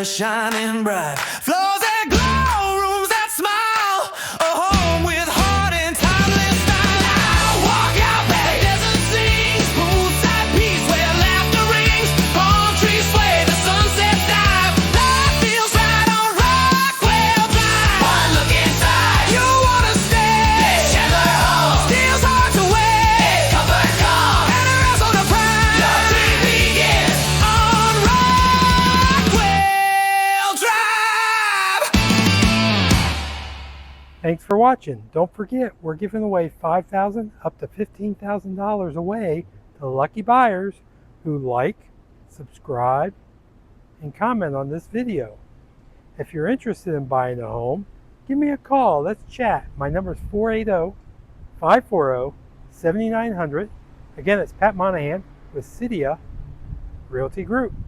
Chandler shining bright. Floors that glow, rooms that smile. A home with heart and timeless style. Now walk out, baby, desert sings. Poolside peace where laughter rings. Palm trees sway, the sunset dive. Life feels right on Rockwell Drive. One look inside, you wanna stay. This Chandler home steals hearts away. Comfort calm, and a rest on the prime. Your dream begins on Rockwell Drive. Thanks for watching. Don't forget, we're giving away $5,000 up to $15,000 away to lucky buyers who like, subscribe, and comment on this video. If you're interested in buying a home, give me a call. Let's chat. My number is 480-540-7900. Again, it's Pat Monahan with CITIEA Realty Group.